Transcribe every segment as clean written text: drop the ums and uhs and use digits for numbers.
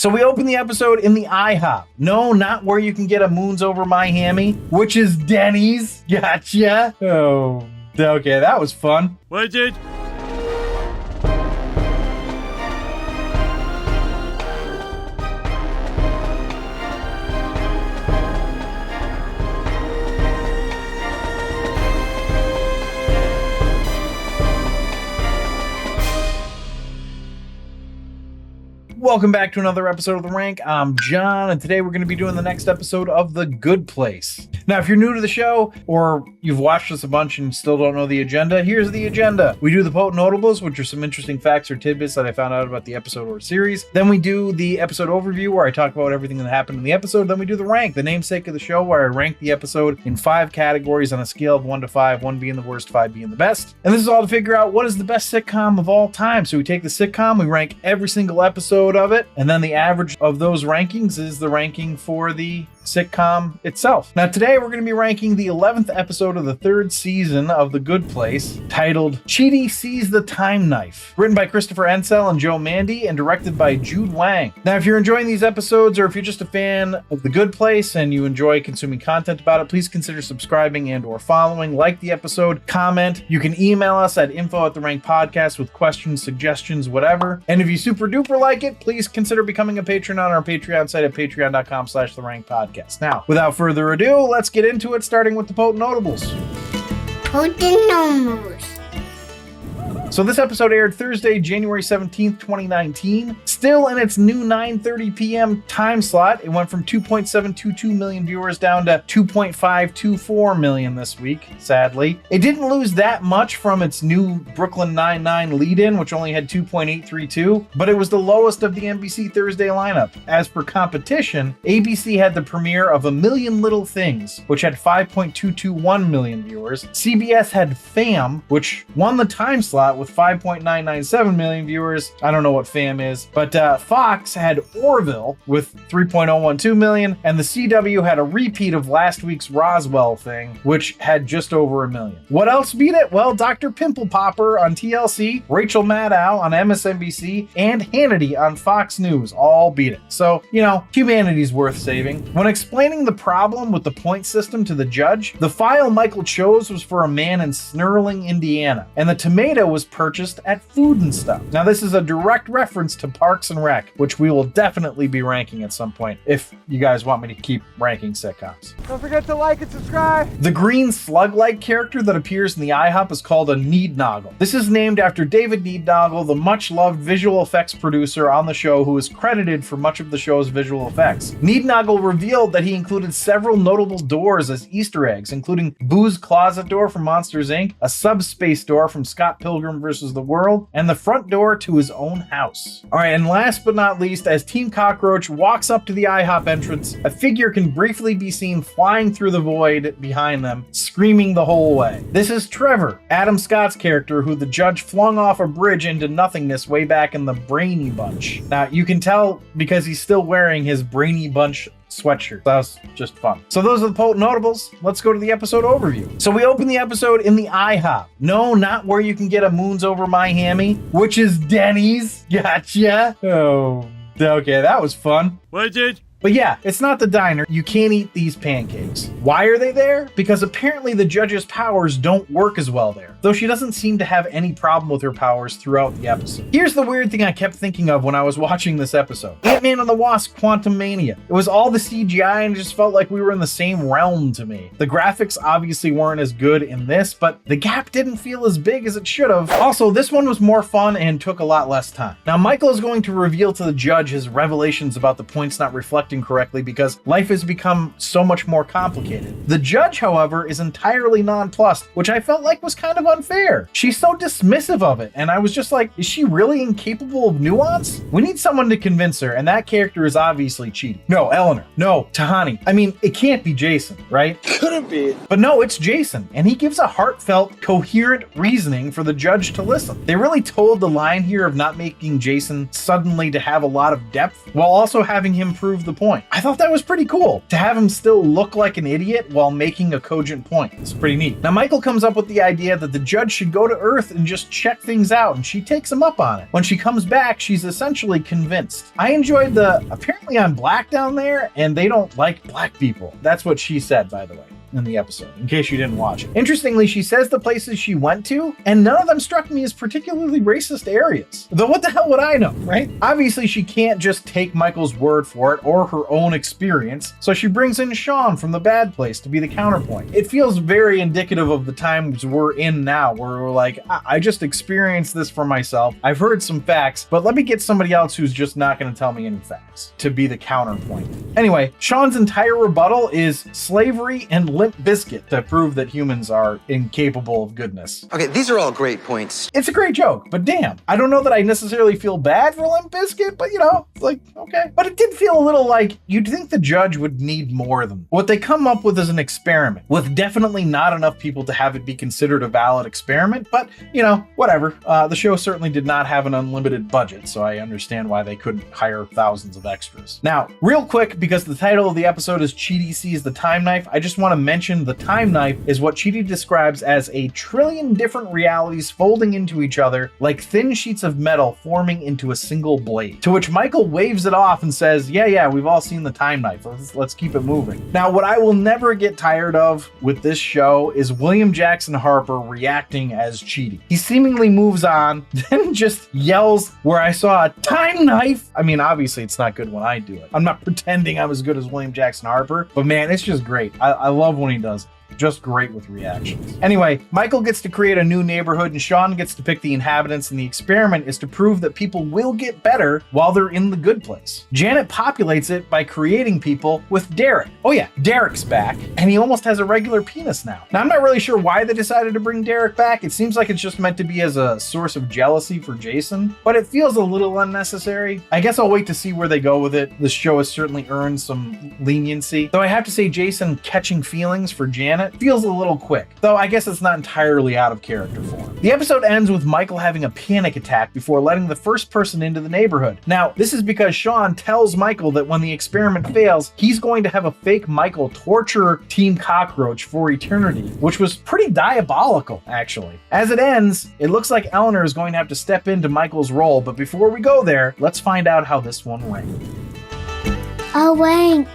So we open the episode in the IHOP. No, not where you can get a Moons Over My Hammy, which is Denny's. Gotcha. Oh, okay, that was fun. What did? Welcome back to another episode of The Rank. I'm John, and today we're going to be doing the next episode of The Good Place. Now, if you're new to the show, or you've watched us a bunch and still don't know the agenda, here's the agenda. We do the Potent Notables, which are some interesting facts or tidbits that I found out about the episode or series. Then we do the episode overview, where I talk about everything that happened in the episode. Then we do The Rank, the namesake of the show, where I rank the episode in 5 categories on a scale of 1 to 5, 1 being the worst, 5 being the best. And this is all to figure out what is the best sitcom of all time. So we take the sitcom, we rank every single episode of it, and then the average of those rankings is the ranking for the sitcom itself. Now today we're going to be ranking the 11th episode of the 3rd season of The Good Place, titled Chidi Sees the Time-Knife, written by Christopher Ensel and Joe Mandy and directed by Jude Wang. Now if you're enjoying these episodes, or if you're just a fan of The Good Place and you enjoy consuming content about it, please consider subscribing and or following. Like the episode, comment. You can email us at info@therankpodcast with questions, suggestions, whatever. And if you super duper like it, please consider becoming a patron on our Patreon site at patreon.com/therankpodcast. Now, without further ado, let's get into it, starting with the Potent Notables. Potent Notables. So this episode aired Thursday, January 17th, 2019. Still in its new 9:30 p.m. time slot. It went from 2.722 million viewers down to 2.524 million this week, sadly. It didn't lose that much from its new Brooklyn Nine-Nine lead-in, which only had 2.832, but it was the lowest of the NBC Thursday lineup. As for competition, ABC had the premiere of A Million Little Things, which had 5.221 million viewers. CBS had FAM, which won the time slot with 5.997 million viewers. I don't know what FAM is, but Fox had Orville with 3.012 million, and the CW had a repeat of last week's Roswell thing, which had just over 1 million. What else beat it? Well, Dr. Pimple Popper on TLC, Rachel Maddow on MSNBC, and Hannity on Fox News all beat it. So, you know, humanity's worth saving. When explaining the problem with the point system to the judge, the file Michael chose was for a man in Snurling, Indiana, and the tomato was purchased at Food and Stuff. Now, this is a direct reference to Parks and Rec, which we will definitely be ranking at some point if you guys want me to keep ranking sitcoms. Don't forget to like and subscribe. The green slug-like character that appears in the IHOP is called a Neednoggle. This is named after David Neednoggle, the much-loved visual effects producer on the show who is credited for much of the show's visual effects. Neednoggle revealed that he included several notable doors as Easter eggs, including Boo's closet door from Monsters, Inc., a subspace door from Scott Pilgrim vs. the World, and the front door to his own house. Alright, and last but not least, as Team Cockroach walks up to the IHOP entrance, a figure can briefly be seen flying through the void behind them, screaming the whole way. This is Trevor, Adam Scott's character, who the judge flung off a bridge into nothingness way back in the Brainy Bunch. Now, you can tell because he's still wearing his Brainy Bunch sweatshirt. That was just fun. So those are the Potent Notables. Let's go to the episode overview. So we open the episode in the IHOP. No, not where you can get a Moons Over My Hammy, which is Denny's. Gotcha. Oh, okay, that was fun. What did? But yeah, it's not the diner. You can't eat these pancakes. Why are they there? Because apparently the judge's powers don't work as well there, though she doesn't seem to have any problem with her powers throughout the episode. Here's the weird thing I kept thinking of when I was watching this episode. Ant-Man and the Wasp: Quantumania. It was all the CGI and it just felt like we were in the same realm to me. The graphics obviously weren't as good in this, but the gap didn't feel as big as it should have. Also, this one was more fun and took a lot less time. Now, Michael is going to reveal to the judge his revelations about the points not reflecting correctly because life has become so much more complicated. The judge, however, is entirely nonplussed, which I felt like was kind of unfair. She's so dismissive of it, and I was just like, is she really incapable of nuance? We need someone to convince her, and that character is obviously Chidi. No, Eleanor. No, Tahani. I mean, it can't be Jason, right? Couldn't be. But no, it's Jason, and he gives a heartfelt, coherent reasoning for the judge to listen. They really told the line here of not making Jason suddenly to have a lot of depth, while also having him prove the point. I thought that was pretty cool, to have him still look like an idiot while making a cogent point. It's pretty neat. Now, Michael comes up with the idea that the Judge should go to Earth and just check things out, and she takes him up on it. When she comes back, she's essentially convinced. I enjoyed apparently I'm black down there, and they don't like black people. That's what she said, by the way, in the episode, in case you didn't watch it. Interestingly, she says the places she went to, and none of them struck me as particularly racist areas. Though what the hell would I know, right? Obviously, she can't just take Michael's word for it or her own experience, so she brings in Sean from the bad place to be the counterpoint. It feels very indicative of the times we're in now, where we're like, I just experienced this for myself. I've heard some facts, but let me get somebody else who's just not going to tell me any facts to be the counterpoint. Anyway, Sean's entire rebuttal is slavery and Limp Bizkit to prove that humans are incapable of goodness. Okay, these are all great points. It's a great joke, but damn, I don't know that I necessarily feel bad for Limp Bizkit, but like, okay. But it did feel a little like you'd think the Judge would need more than what they come up with is an experiment with definitely not enough people to have it be considered a valid experiment, but whatever. The show certainly did not have an unlimited budget, so I understand why they couldn't hire thousands of extras. Now, real quick, because the title of the episode is Chidi Sees the Time-Knife, I just want to mention the time-knife is what Chidi describes as a trillion different realities folding into each other like thin sheets of metal forming into a single blade. To which Michael waves it off and says, yeah, we've all seen the time-knife. Let's keep it moving. Now, what I will never get tired of with this show is William Jackson Harper reacting as Chidi. He seemingly moves on, then just yells where I saw a time-knife. I mean, obviously it's not good when I do it. I'm not pretending I'm as good as William Jackson Harper, but man, it's just great. I love when he does it. Just great with reactions. Anyway, Michael gets to create a new neighborhood and Sean gets to pick the inhabitants, and the experiment is to prove that people will get better while they're in the good place. Janet populates it by creating people with Derek. Oh yeah, Derek's back, and he almost has a regular penis now. Now, I'm not really sure why they decided to bring Derek back. It seems like it's just meant to be as a source of jealousy for Jason, but it feels a little unnecessary. I guess I'll wait to see where they go with it. This show has certainly earned some leniency, though I have to say Jason catching feelings for Janet feels a little quick, though I guess it's not entirely out of character for him. The episode ends with Michael having a panic attack before letting the first person into the neighborhood. Now, this is because Sean tells Michael that when the experiment fails, he's going to have a fake Michael torture Team Cockroach for eternity, which was pretty diabolical, actually. As it ends, it looks like Eleanor is going to have to step into Michael's role, but before we go there, let's find out how this one went. Oh, wait.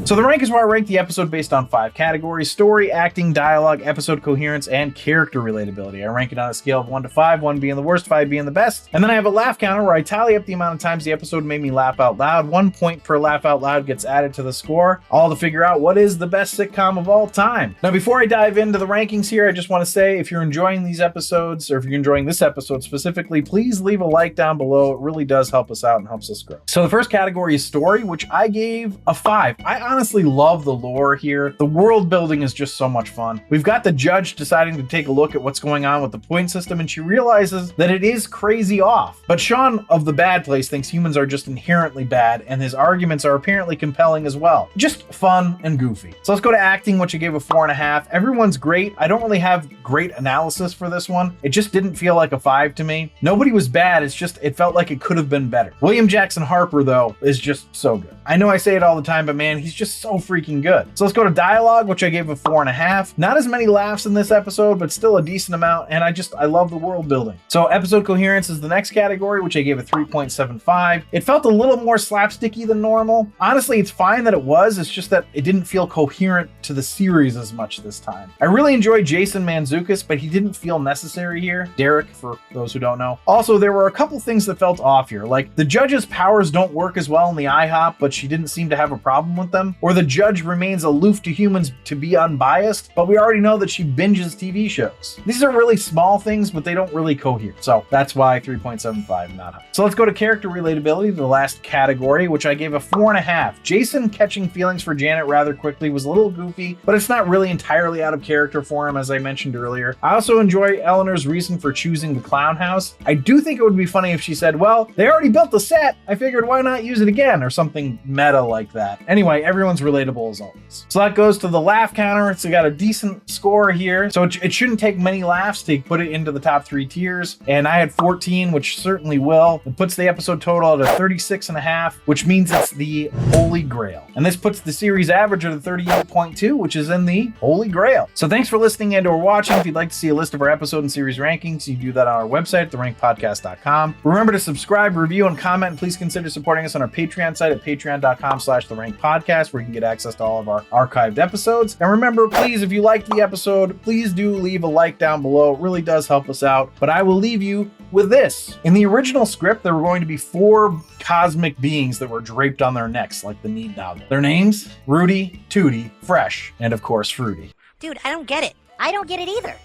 So the rank is where I rank the episode based on 5 categories: story, acting, dialogue, episode coherence, and character relatability. I rank it on a scale of 1 to 5, 1 being the worst, 5 being the best. And then I have a laugh counter where I tally up the amount of times the episode made me laugh out loud. 1 point per laugh out loud gets added to the score, all to figure out what is the best sitcom of all time. Now, before I dive into the rankings here, I just want to say if you're enjoying these episodes, or if you're enjoying this episode specifically, please leave a like down below. It really does help us out and helps us grow. So the first category is story, which I gave a 5. I honestly love the lore here. The world building is just so much fun. We've got the Judge deciding to take a look at what's going on with the point system, and she realizes that it is crazy off. But Sean of the bad place thinks humans are just inherently bad, and his arguments are apparently compelling as well. Just fun and goofy. So let's go to acting, which I gave a 4.5. Everyone's great. I don't really have great analysis for this one. It just didn't feel like a 5 to me. Nobody was bad. It's just, it felt like it could have been better. William Jackson Harper, though, is just so good. I know I say it all the time, but man, he's just so freaking good. So let's go to dialogue, which I gave a 4.5. Not as many laughs in this episode, but still a decent amount, and I love the world building. So episode coherence is the next category, which I gave a 3.75. It felt a little more slapsticky than normal. Honestly, it's fine that it was. It's just that it didn't feel coherent to the series as much this time. I really enjoyed Jason Mantzoukas, but he didn't feel necessary here. Derek, for those who don't know. Also, there were a couple things that felt off here, like the Judge's powers don't work as well in the IHOP, but she didn't seem to have a problem with them, or the Judge remains aloof to humans to be unbiased, but we already know that she binges TV shows. These are really small things, but they don't really cohere. So that's why 3.75, not high. So let's go to character relatability, the last category, which I gave a 4.5. Jason catching feelings for Janet rather quickly was a little goofy, but it's not really entirely out of character for him, as I mentioned earlier. I also enjoy Eleanor's reason for choosing the clown house. I do think it would be funny if she said, well, they already built the set. I figured why not use it again, or something meta like that. Anyway, everyone everyone's relatable as always. So that goes to the laugh counter. It's got a decent score here. So it shouldn't take many laughs to put it into the top 3 tiers. And I had 14, which certainly will. It puts the episode total at a 36.5, which means it's the Holy Grail. And this puts the series average at a 38.2, which is in the Holy Grail. So thanks for listening and or watching. If you'd like to see a list of our episode and series rankings, you can do that on our website, therankedpodcast.com. Remember to subscribe, review, and comment. And please consider supporting us on our Patreon site at patreon.com/therankedpodcast, where you can get access to all of our archived episodes. And remember, please, if you liked the episode, please do leave a like down below. It really does help us out. But I will leave you with this. In the original script, there were going to be 4 cosmic beings that were draped on their necks like the Need Dog. Their names: Rudy, Tootie, Fresh, and of course, Fruity. Dude, I don't get it. I don't get it either.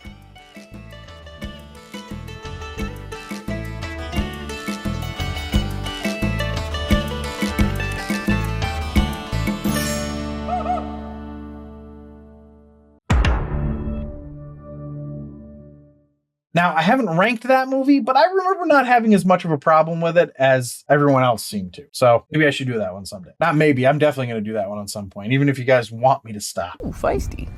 Now, I haven't ranked that movie, but I remember not having as much of a problem with it as everyone else seemed to. So maybe I should do that one someday. Not maybe, I'm definitely going to do that one on some point, even if you guys want me to stop. Ooh, feisty.